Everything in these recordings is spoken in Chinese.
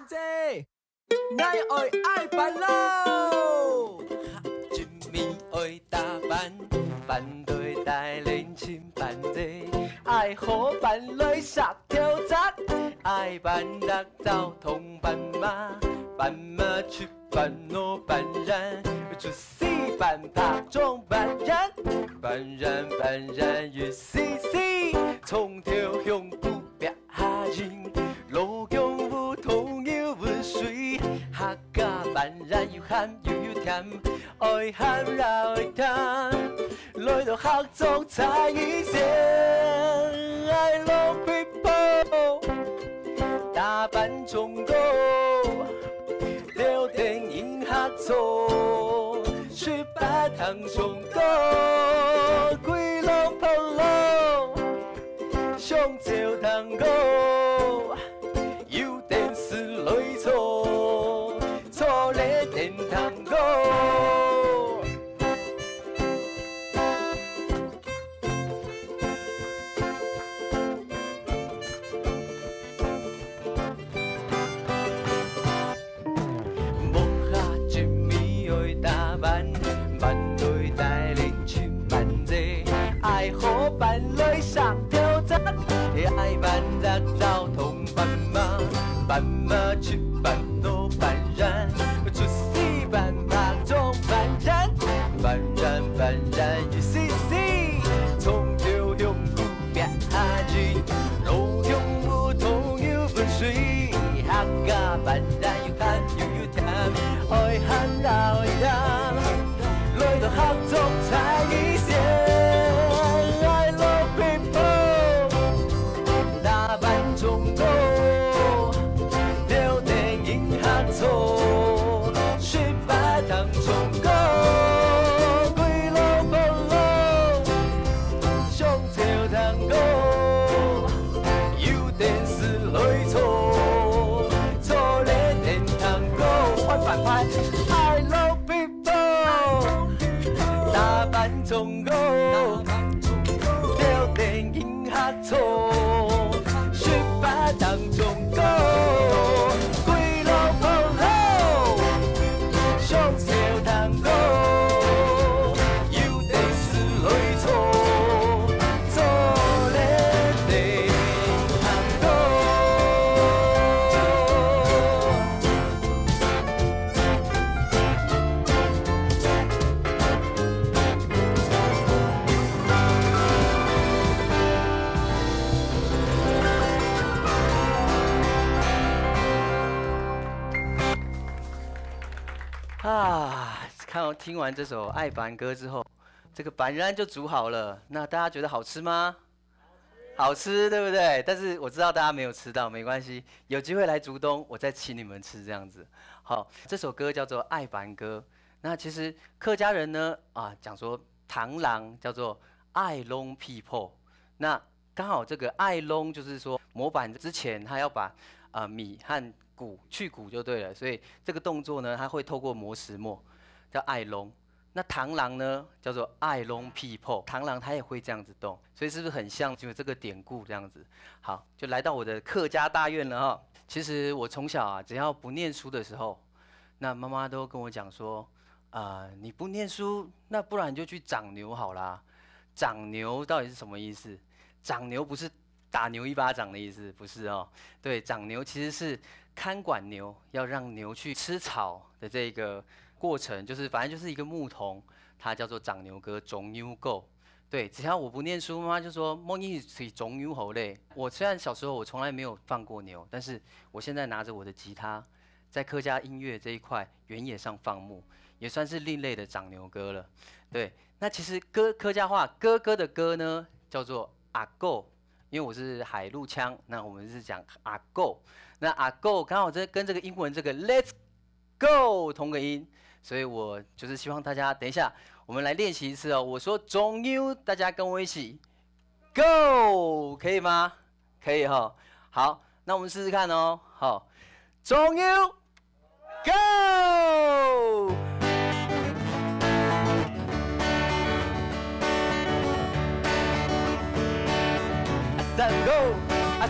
者，爱爱办喽！一面爱打扮，办对带年轻办者，爱好办来杀挑战，爱办得走通办马，办马出办我办人，出世办拍中办人，办人办人越死死，从头向不别下人，路强有通又不水，客家办人又咸又甜，爱咸啦爱甜，来到合作才一线。I love people， 打扮中国，聊天音合作，去摆摊中国，鬼佬跑路，上朝tango。有电视来错，错咧电tango。木下一面爱打扮，扮对带年轻扮者，爱好扮来上挑战，爱扮杂走通扮马，扮马去扮路扮人，出世扮拍中扮人，扮人扮人一丝丝，从头向不别下去，路向不通又不水，客家扮人又咸又甜，爱咸啦爱甜，来到合作才一线。I love people， 打扮中国，聊电影合作，去摆摊中国，鬼佬跑路，上朝tango，有电视来错，错咧电tango，换反拍。I love people， 打扮中国。聊电影合作，去摆摊中国，鬼佬跑路，上朝tango，有电视来错，错咧电tango。听完这首爱板歌之后，这个板然就煮好了。那大家觉得好吃吗？好吃，对不对？但是我知道大家没有吃到，没关系，有机会来竹东，我再请你们吃这样子。好，这首歌叫做《爱板歌》。那其实客家人呢，讲说螳螂叫做爱弄 people。那刚好这个爱弄就是说模板之前他要把米和骨去骨就对了，所以这个动作呢，它会透过磨石磨。叫爱龙，那螳螂呢叫做爱龙 people， 螳螂它也会这样子动，所以是不是很像就这个典故这样子？好，就来到我的客家大院了哈。其实我从小只要不念书的时候，那妈妈都跟我讲说，你不念书，那不然你就去长牛好啦。长牛到底是什么意思？长牛不是打牛一巴掌的意思，不是哦。对，长牛其实是看管牛，要让牛去吃草的这个过程，就是反正就是一个牧童，他叫做长牛哥，种牛狗。对，只要我不念书，妈妈就说梦一起种牛猴嘞。我虽然小时候我从来没有放过牛，但是我现在拿着我的吉他，在客家音乐这一块原野上放牧，也算是另类的长牛哥了。对，那其实客家话哥哥的哥呢叫做阿狗，因为我是海陆腔，那我们是讲阿狗。那阿狗刚好这跟这个英文这个 Let's Go 同个音，所以我就是希望大家等一下我们来练习一次哦。我说种牛，大家跟我一起 Go， 可以吗？可以哈。好，那我们试试看哦。好，种牛 Go。阿三 Go，阿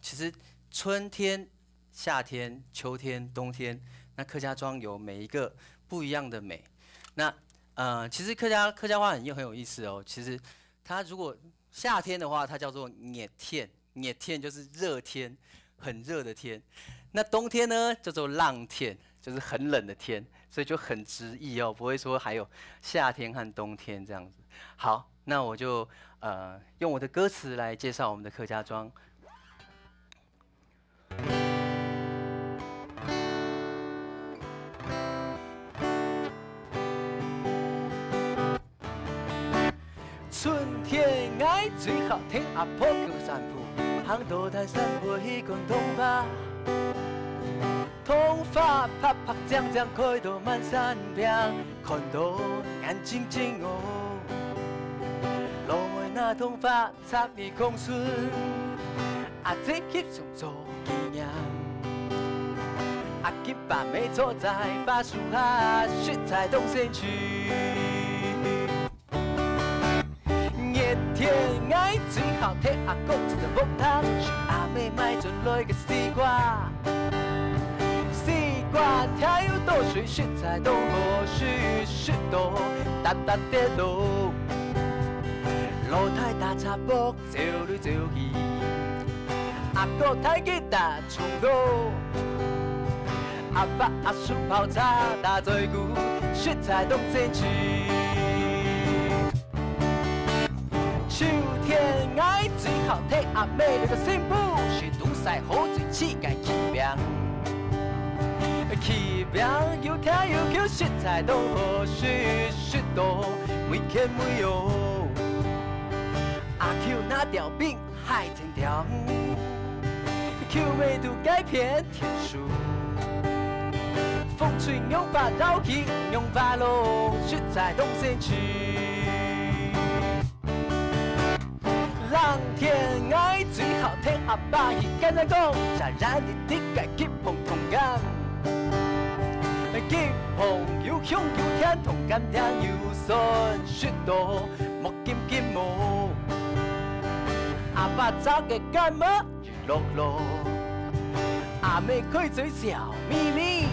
其实春天、夏天、秋天、冬天，那客家庄有每一个不一样的美。那其实客家话很有意思哦。其实它如果夏天的话，它叫做热天，热天就是热天，很热的天。那冬天呢，叫做浪天，就是很冷的天，所以就很直译哦，不会说还有夏天和冬天这样子。好，那我就用我的歌词来介绍我们的客家庄。春天爱最好听阿婆叫散步，行道台散步去看童话，童话拍拍将将开到满山边，看到眼睛睛哦，路尾那童话插你公孙，阿姐翕相做纪念，阿吉把妹坐在巴树下，雪在东山区。热天爱最好听阿公一个木汤，许阿妹买转来个西瓜，西瓜跳有多水，雪在东河雪雪多，哒哒跌倒，露台打茶卜走来走去，阿哥弹吉他唱歌，阿爸阿叔泡茶打醉鼓，雪在东山区。秋天爱最好听阿妹那个新妇，是都晒好最气概起名，起名又听又叫，雪在东河雪雪多，每天每哟。阿 Q 那条饼海天条，Q 美图改编天书，风吹用发绕起用发落，雪在东山区。浪天爱最好听阿爸伊跟咱讲，自然的地界结碰同感，结碰又香又甜，同甘甜又酸，雪多莫金金毛。阿爸早嘅干么雨落落，阿妹开嘴笑眯眯，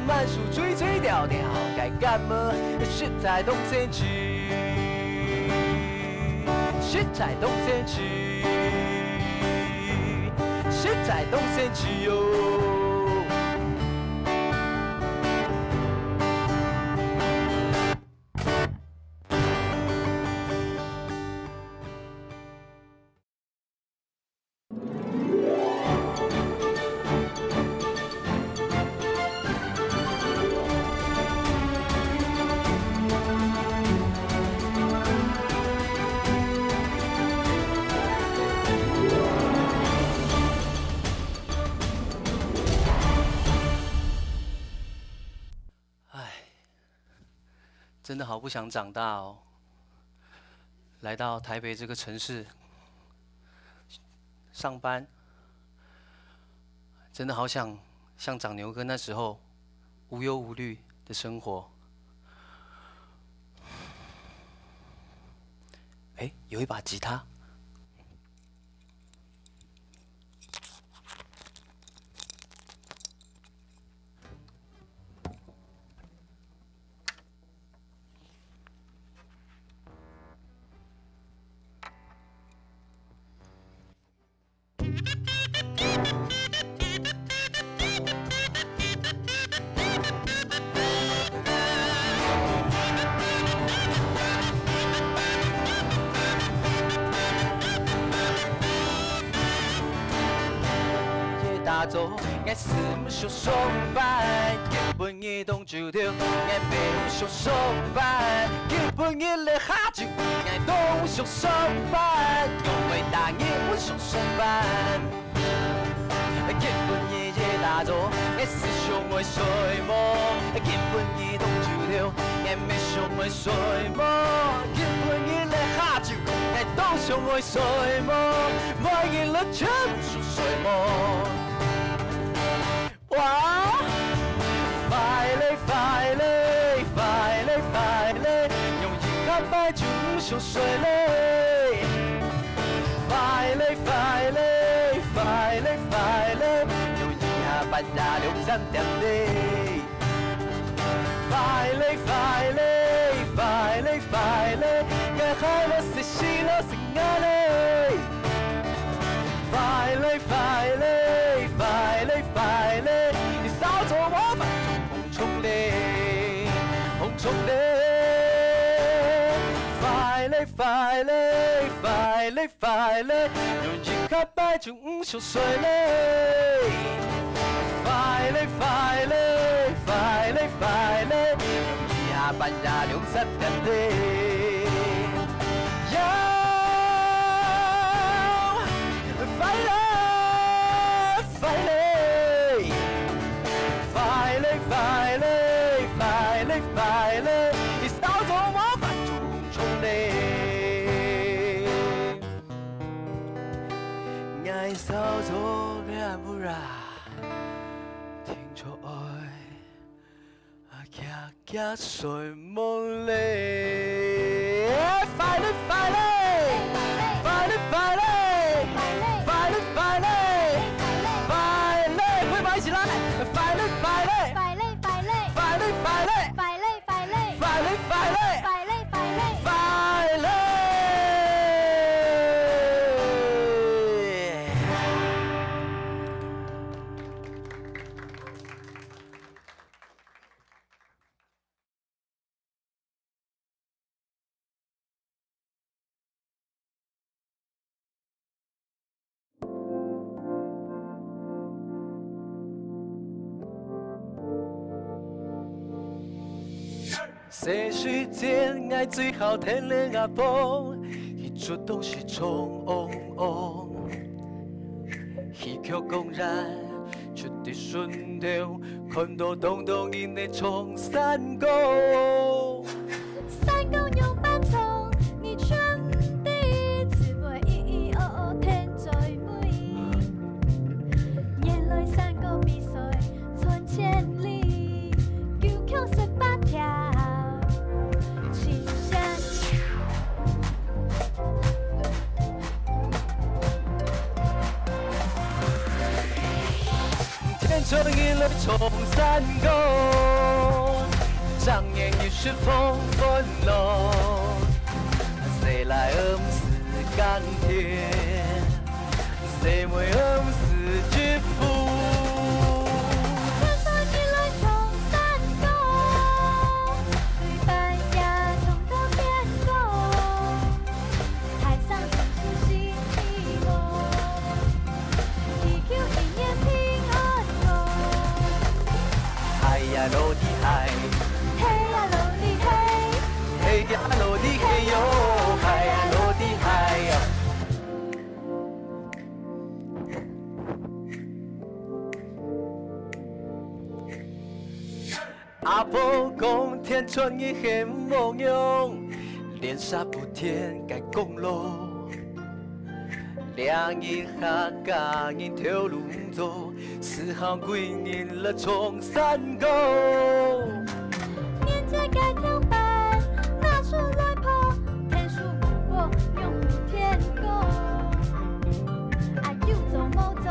满树吹吹调调，该干么雪在东山区。雪在东山区，雪在东山区哟。真的好不想长大哦！来到台北这个城市上班，真的好想像长牛哥那时候无忧无虑的生活。哎，有一把吉他。打造，爱是不想上班，基本移动就着，爱没有想上班，基本一来下就，爱都想上班，因为大爷不想上班。基本夜夜打造，爱是想为睡梦，基本移动就着，爱没想为睡梦，基本一来下就，爱都想为睡梦，每日了全部想睡梦。哇！快嘞快嘞快嘞快嘞，用一卡摆就想睡嘞。快班呀两三点嘞，快嘞快嘞快嘞快嘞，该快乐是喜乐是爱嘞，快嘞快嘞快嘞快嘞，你少做我犯红冲嘞红冲嘞。快嘞，快嘞，快嘞，用一卡摆就唔想睡嘞。快嘞，快嘞，快嘞，快嘞，用一下班呀两三点嘞。要快嘞，快嘞，快嘞，快嘞，快嘞，快嘞，你少做我犯冲嘞。爱少做个安不啦，听着爱，夹夹睡梦嘞，快嘞快嘞，快嘞快嘞，快嘞快嘞，快嘞，快把一起来，快嘞快嘞，快嘞快嘞，快嘞快嘞，快嘞快嘞，快嘞快嘞，快嘞快嘞，快嘞。这时间爱最好天亮阿婆，一出都是冲嗡嗡，戏曲公然出的顺流，看到东东因的冲山沟。山沟有斑虫，你穿的滋味咿咿哦哦天最美。眼泪山沟比水穿千里，九曲十八条。天春一路冲山沟，张眼已是风风龙，谁来恩是钢铁，谁为恩是巨富。天春一路冲山沟，对半夜冲到天宫，台上唱出新希望，祈求一年平安。嗨呀落地嗨，嘿呀落地嘿，嘿呀落地嘿哟，嗨呀落地嗨呀。阿婆讲天穿一黑模样，连沙不天该公路。两人下家人跳路走，四行归人了冲山沟。年节该跳板，拿出来跑，天数不过永不天公。啊，有走冇走，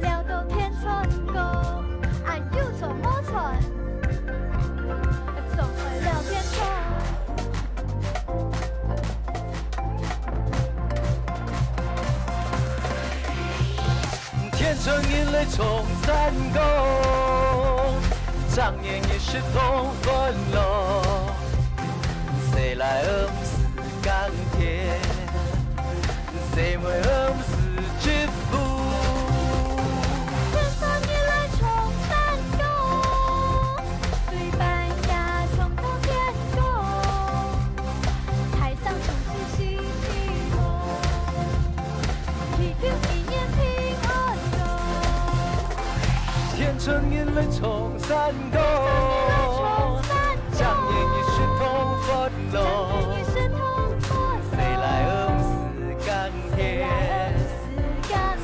聊到天穿沟。啊，有穿冇穿，总会聊天窗。天春阴雷冲山沟，张眼已是风风龙。谁来恩是钢铁，谁为恩是巨富。天上一来冲山沟，对半夜冲到天宫，台上唱出新希望，祈求一年平安。天春阴雷冲山沟，张眼已是通风龙。谁来恩是钢铁，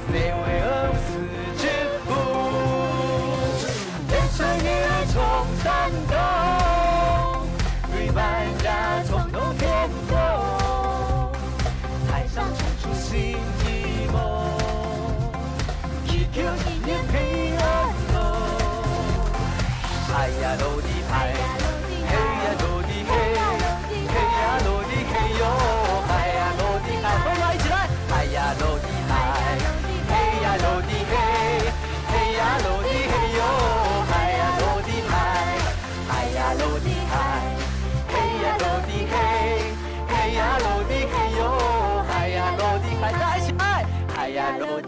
谁为恩是巨富。天春阴雷冲山沟，对半夜冲到天宫，台上唱出新希望，祈求一年平安。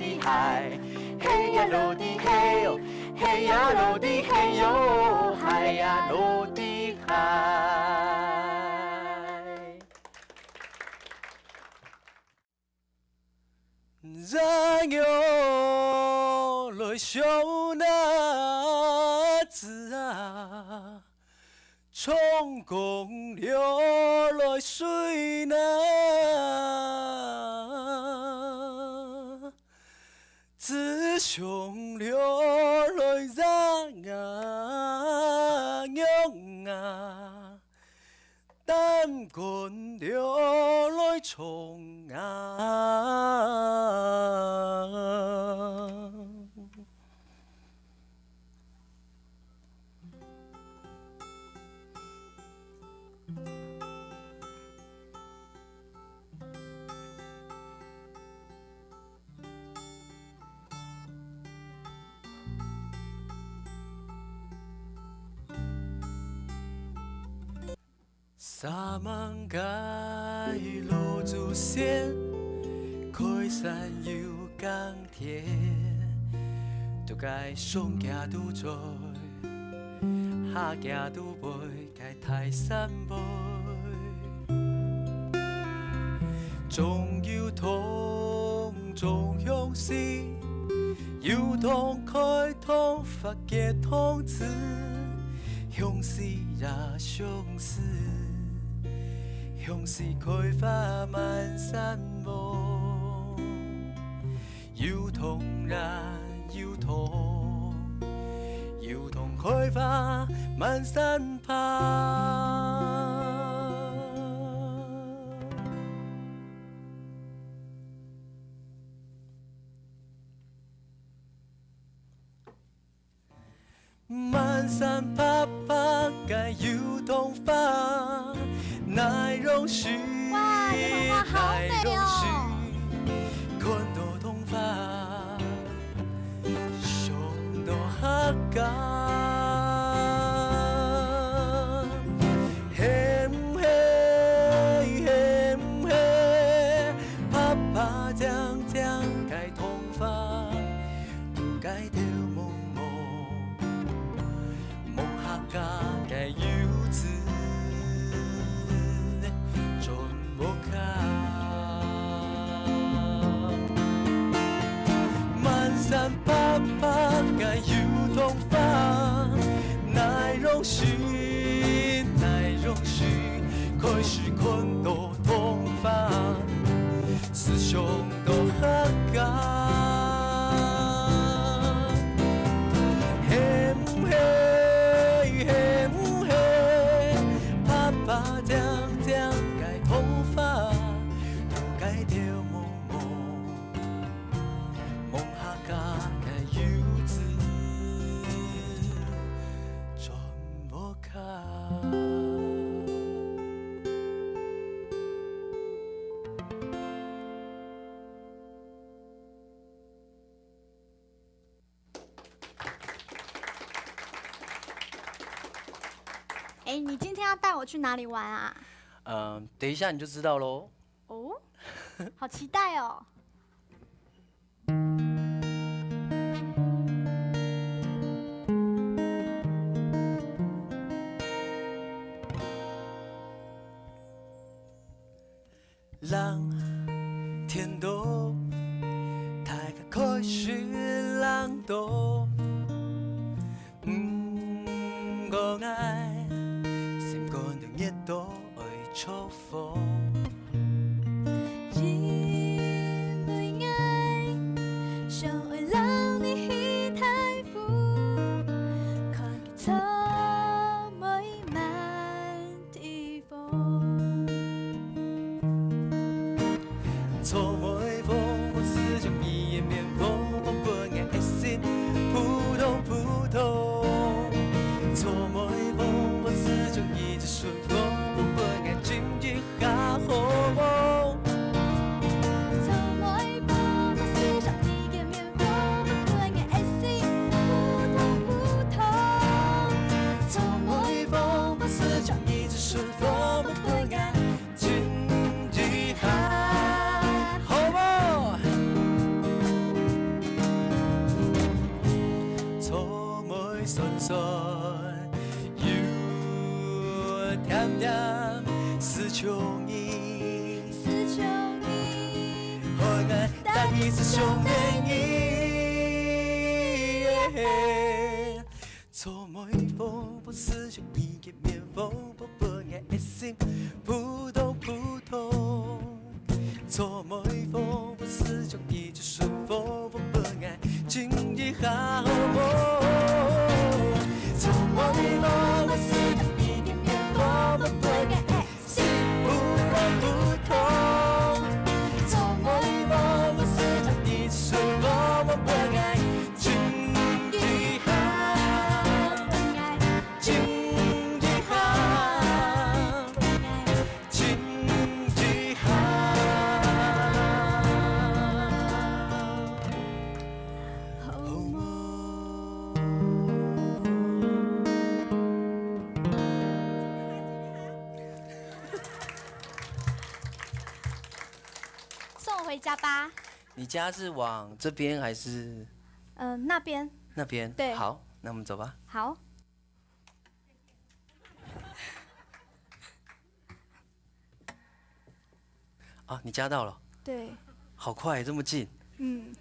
的海，嘿呀落的嘿哟，嘿呀落的嘿哟，海呀落的海。然后来小那子啊，冲公流来水那，自上流来让啊用啊，但滚流来冲啊。沙芒街路子线，开山又港铁，都该上行拄在，下行拄袂该泰山妹。中油通中乡市，油通开通发给通知，乡市也相思。乡是开发满山梦，油桐然油桐，油桐开发满山旁。满山爬爬该油桐放。奈容许，哇，这幅画好美哦！看到童话，上到客家，嘿嘿嘿嘿，啪啪将将该童话，都该掉梦梦，梦客家该幼稚。山爬爬该油桐放，奈容许，奈容许，开始看到童话，思想都客家，嘿嘿嘿嘿，爬爬将将该童话，都该掉梦梦。哎，你今天要带我去哪里玩啊？等一下你就知道喽。哦，好期待哦！人天道，大家开始人道，讲爱，心肝着热度爱祝福。人类爱，相爱人的彼太富，看见草美满地方。草莓风，思想伊的面风，我本爱的心，酸酸，又甜甜思像伊，思像你，好爱但你是上免伊。做每风不思想你的面风，不本爱的心扑通扑通。做每风不思想你就顺风，不本爱今日好梦。做每风不思想你的面风，不本爱的心扑通扑通。做每风不思想你就顺风，不本爱今日好。送我回家吧。你家是往这边还是那边那边？对好，那我们走吧。好。啊，你家到了，对，好快，这么近。嗯，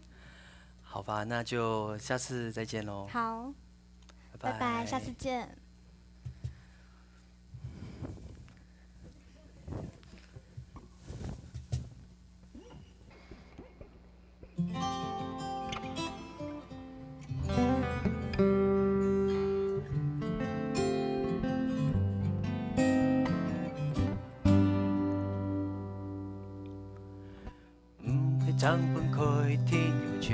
好吧，那就下次再见喽。好，拜拜，下次见。帐篷开天，用手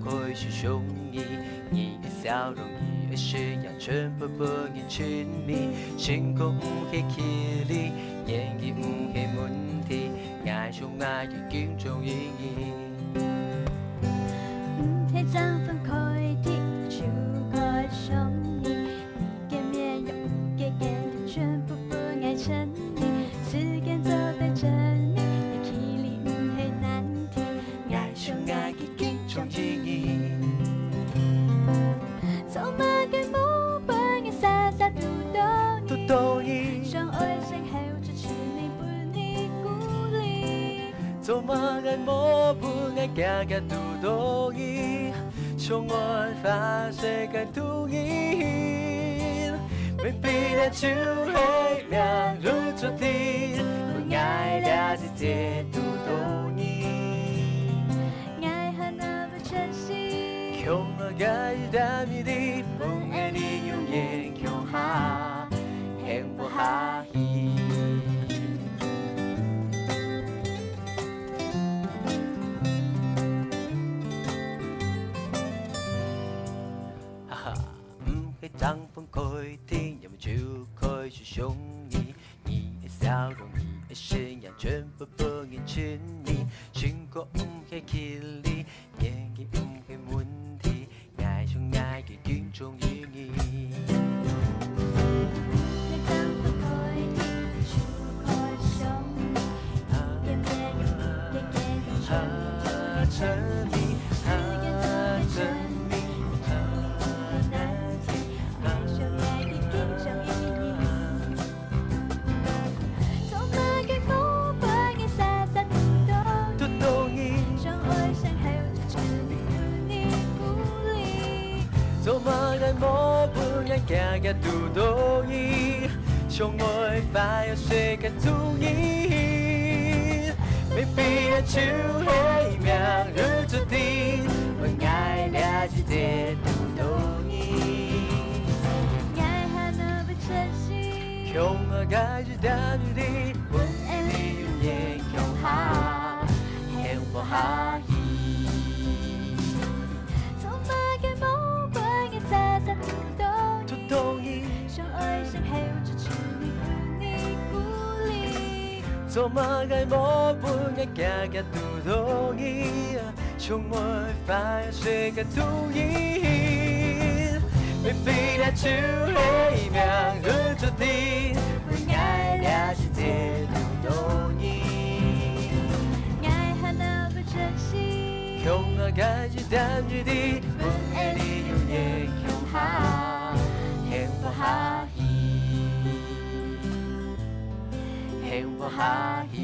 开是上意，你的笑容，你的誓言，全部不言亲密。成功不系气力，演技不系问题，爱上爱的敬重意义。不系帐篷开天，手开上意，你的面容，你的眼睛，全部不爱沉溺，时间走在这里。爱的敬重意义，做乜嘅冇半嘅傻傻嘟嘟嘟嘟伊，相愛成後就持你不你鼓勵，做乜嘅冇半嘅假假嘟嘟伊，相愛發世界嘟伊，未必得就係命如注定，不愛了是這嘟嘟伊。用了该的谜底，不爱你永远用哈，幸福哈希。哈哈，不系帐篷开天，要么就开始想你，你的笑容，你的声音，全部不言亲密，成功不系气力，演技不系问题。爱上爱嘅敬重意義。你怎麼可以除開想你？你嘅面容，你嘅眼睛，全部都沉迷，時間走得真密，你難題，愛上愛嘅敬重意義。做乜嘅冇半嘅傻傻嘟嘟伊，相愛相後就全力不你鼓勵。做乜嘅冇半嘅假假嘟嘟伊，相愛快有世界嘟伊，未必得就係命如注定，我愛了解這嘟嘟伊，愛還能被珍惜，用了該知的餘地，不愛你永遠用下，幸福哈希。做乜嘅冇半嘅傻傻嘟嘟伊，相愛相後就全力不你鼓勵。做乜嘅冇半嘅假假嘟嘟伊，相愛快有世界嘟伊，未必得就係命如注定，我愛了解這嘟嘟伊，愛還能被珍惜，用了該知的餘地，不愛你永遠用下，骗我哈希。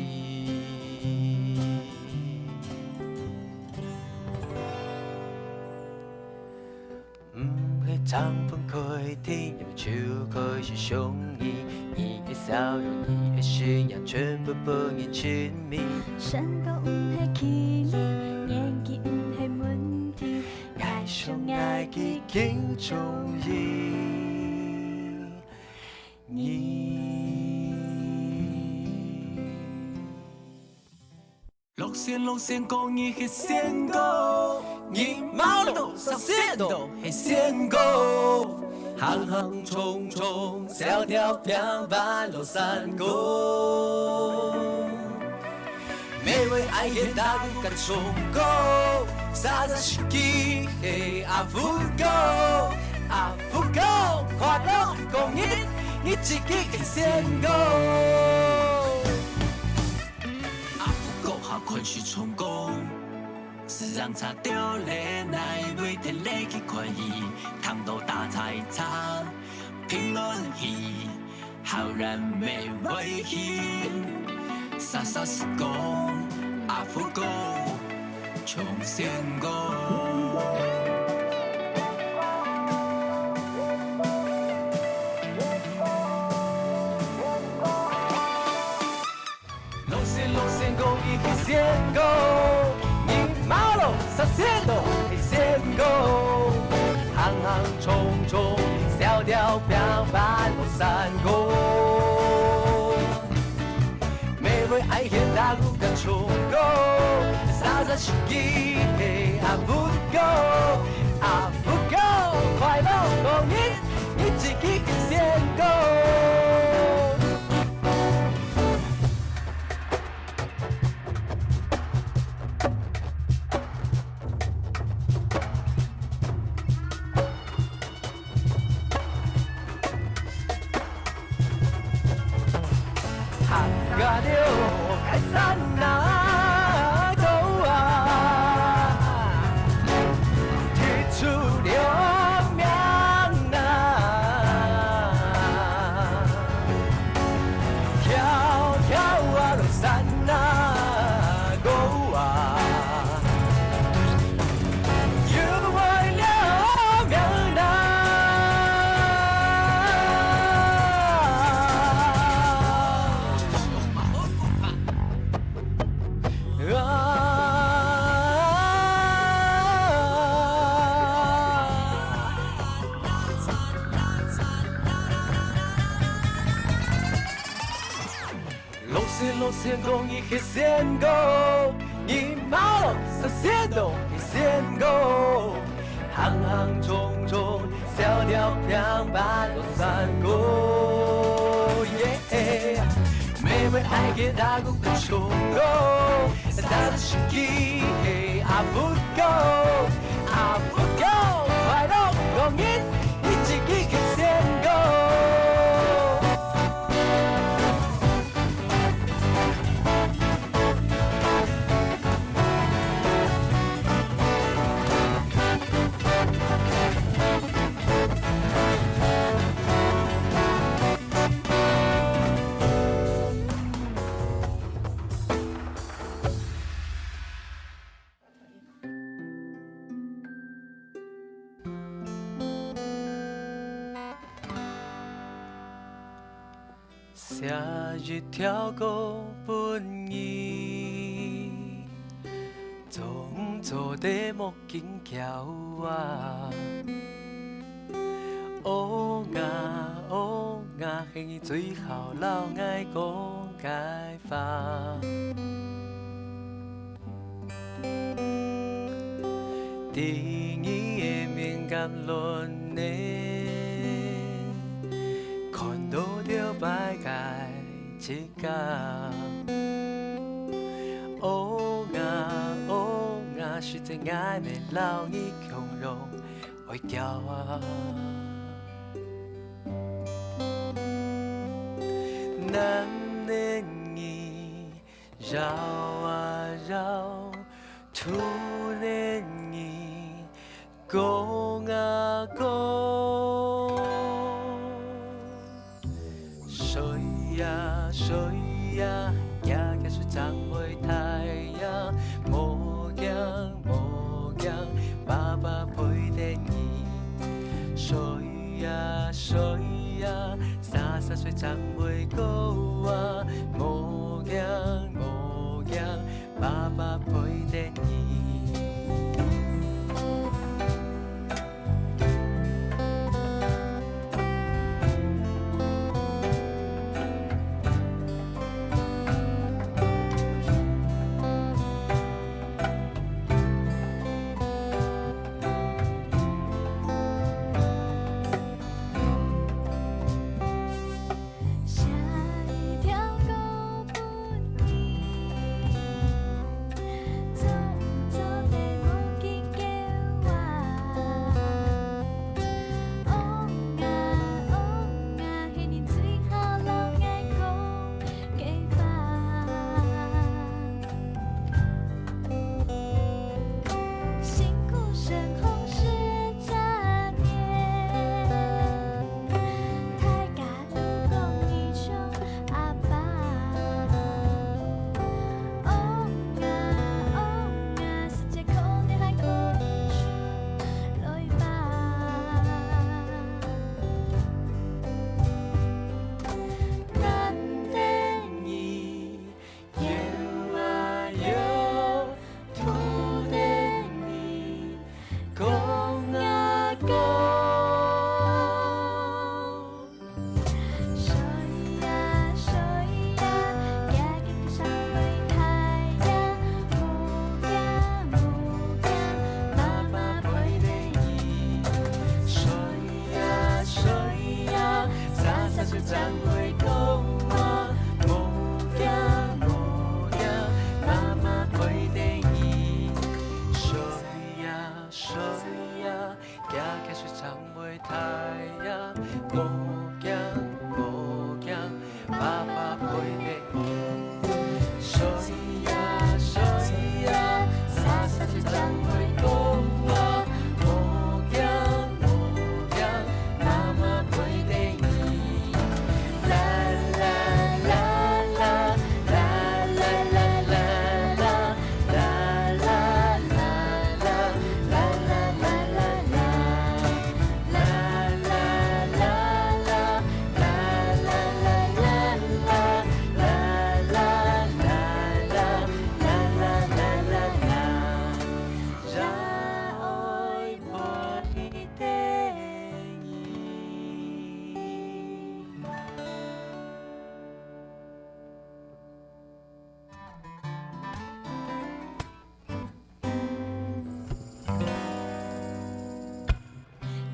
长风开天，有手开始相依，你的笑容，你的信仰，全部不言亲密。身高唔係距離，年紀唔係問題，愛上愛已經中意你。路線講你係仙狗，你馬路上線都係仙狗，行行匆匆，條條平板路散過。每位愛嘅大姑敢衝過，傻傻是機係阿富狗，阿富狗，快樂講你自己係仙狗。困是充公，是讓擦掉淚奶為天淚去寬衣，糖豆大菜茶，評論戲，浩然沒危險，傻傻是公，阿富公，窮仙公。仙狗，你馬路上線都係仙狗，行行匆匆，條條平板路散過。每位愛見大姑敢衝過，傻傻是機係阿富狗，阿富狗，快樂講你自己係仙狗。仙公一黑仙狗，一马路上线都黑仙狗，行行匆匆，條條平板路散過。每位愛嘅大姑敢衝過，但是機係阿富狗，阿富狗，快樂講你自己係仙狗。寫一條歌本意，總做啲木劍橋啊！哦呀，係你最後老愛講解法。定義嘅敏感論呢？看到條白界一家，哦呀，是最愛的老你強容會掉啊！難念你繞啊繞，突然你講啊講。水呀，长袂过啊，无惊无惊，爸爸陪着你。下一条狗不你，走走在无尽的我。哦啊哦啊，迄年最好拢爱讲假话。辛苦生活是杂念，太假如讲你像阿爸。哦啊哦啊，世界可能还可以出来吧。难得你游啊游，土地你讲啊讲。所以呀，所以呀，行行上擂台呀，无惊无惊，妈妈陪着你。所以呀，所以呀，傻傻就怎会讲啊？无惊无惊，妈妈陪着你。所以呀，所以呀，行行是怎袂太呀？无惊无惊，爸爸陪着你。所以呀，所以呀，傻傻就怎会讲啊？无惊无惊，妈妈陪着你。啦啦啦啦啦啦啦啦啦啦啦啦啦啦啦啦啦啦。啦啦啦啦啦啦啦啦啦啦啦啦啦啦啦啦啦啦，让爱陪着你。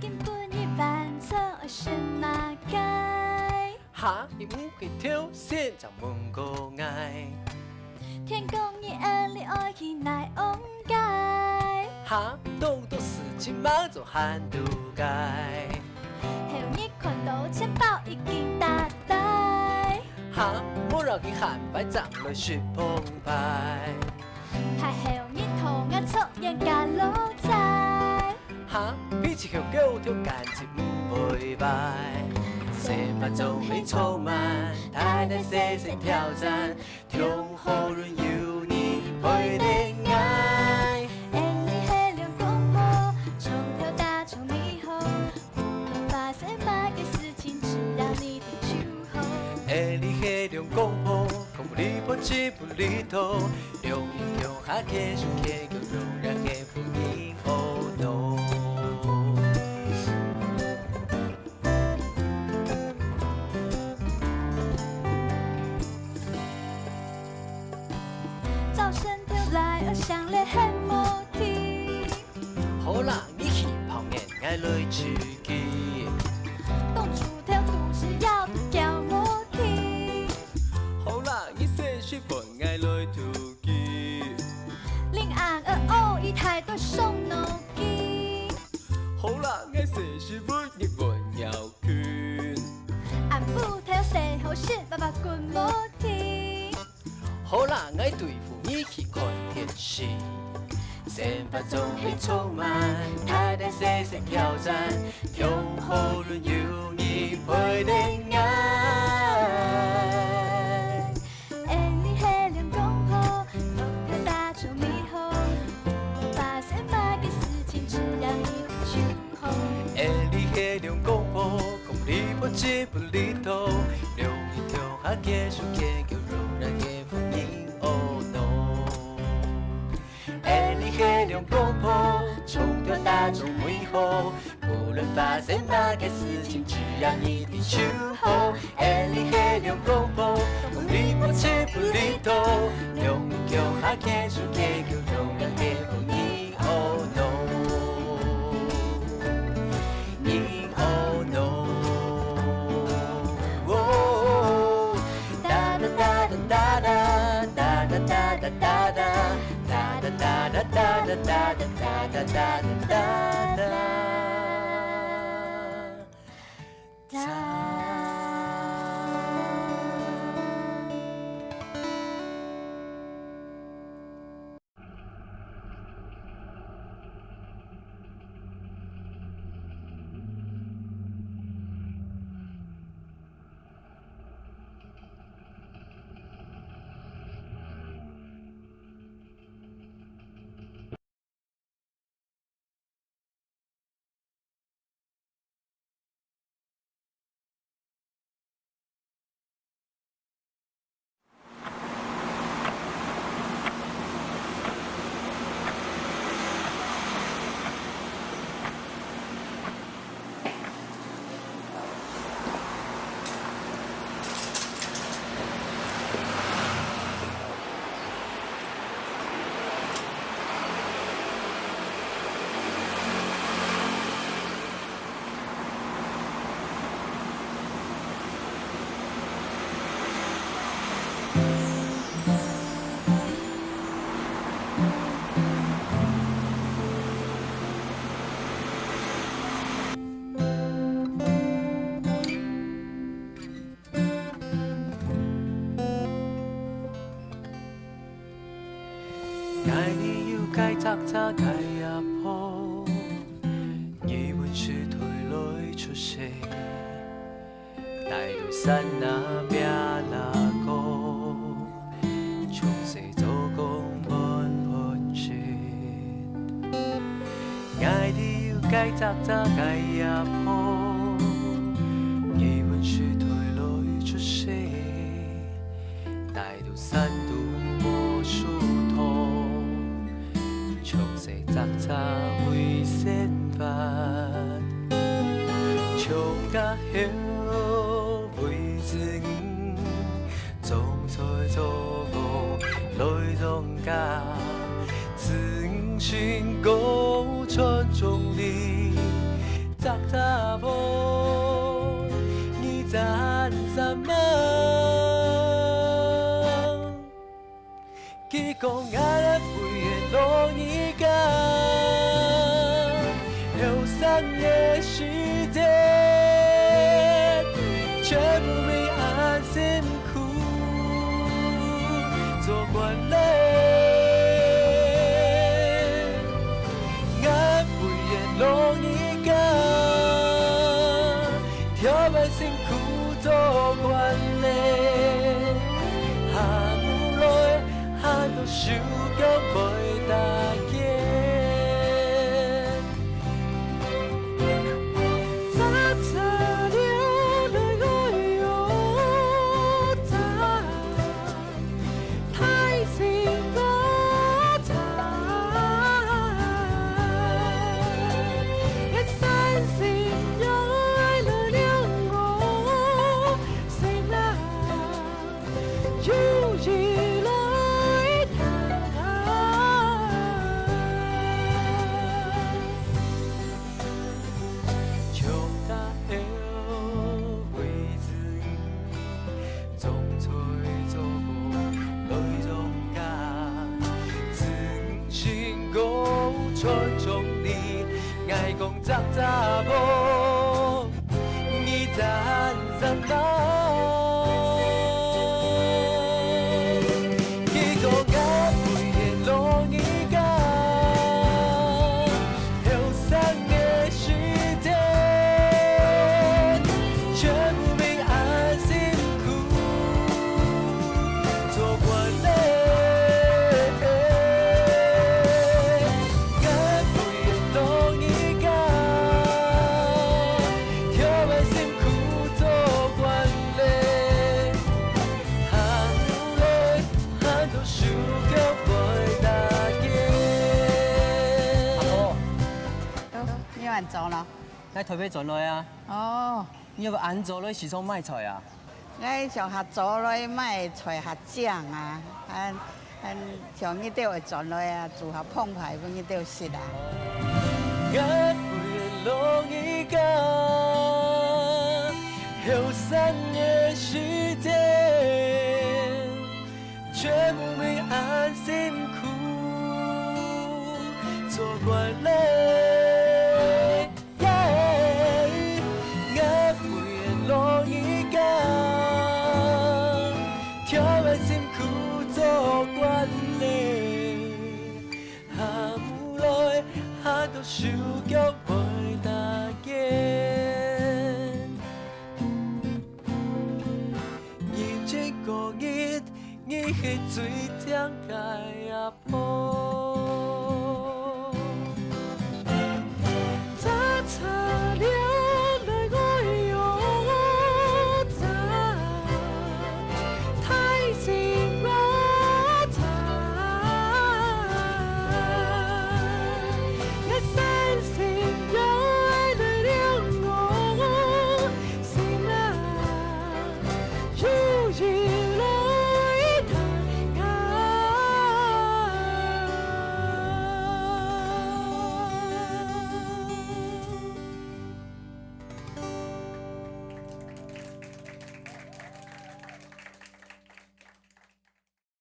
根本一万错的是哪该？哈，你唔去挑戦就問個愛。天公你眼里愛去奈往街，哈，動作事情忙做hand都該。還有你看到錢包已經打呆，哈，我讓佢喊擺站來雪澎湃。還有你頭眼錯眼加路仔，哈，比起條狗條感情唔會敗。誰把總會充滿，太太細細挑戰，天后輪有你陪的愛。你黑亮光波，從頭打從你後，不會發生某件事情，只要你的守候。你迄種講破，講不離不棄不離頭，兩英雄下天數天個容讓嘅不應後頭。早晨跳來我想你很無題，好啦，你去泡面愛來自己。當出條都是要的叫無題，好啦，你先去本愛來突擊。令俺偶一太多上腦機，好啦，我先去本日本要拳。俺不跳細後是爸爸滾無題，好啦，愛對付你去看電視。先把總會充滿，太太細細挑戰，天后輪有你陪的愛。你黑亮光波，頭條打從你後，不會發生某件事情，只要你的守候。你迄種講破，講離不棄不離頭，结束结局，让人也风影哦 no。爱你黑亮光谱，冲掉大众迷惑，无论发生哪个事情，只要一定守候。爱你黑亮光谱，不离不弃不离头，永久下结束结局，让人也风影哦 no。影哦 no。哒哒哒哒哒哒哒哒哒哒哒哒。哒哒哒哒哒哒哒哒哒哒哒爱你又该擦擦该压迫，你温是退来出世，带路山那边那个，从世做工满满雪。爱你又该擦擦该压迫，你温是退来出世，带路山都无疏通。从世杂杂为先发，从甲后为子女，总在做个来当家，子孙高传宗里，杂杂无你赞什么？qui con ngã vui lo nghĩ cả hiểu sang nghe suy thế chơi vui mi an xin khu做惯嘞ngã vui lo nghĩ cả theo bài xin khu 做惯嘞hà mu lối hà都受够袂大见，早早了来爱哟早，太心高长，一三心要爱了两我，谁那有一了。传宗里，爱讲杂杂无，你赞什么？几个爱会的路你讲，后生的时间，全部被安辛苦做惯了。要安做咯？咱台北转来啊，哦，你要不安做咧时常卖菜啊？咱上合作咧卖找合奖啊，像迄条会转来啊，组合碰牌，阮迄条是啊。眼泪落一个后山的时间，却不没安心苦，错怪了。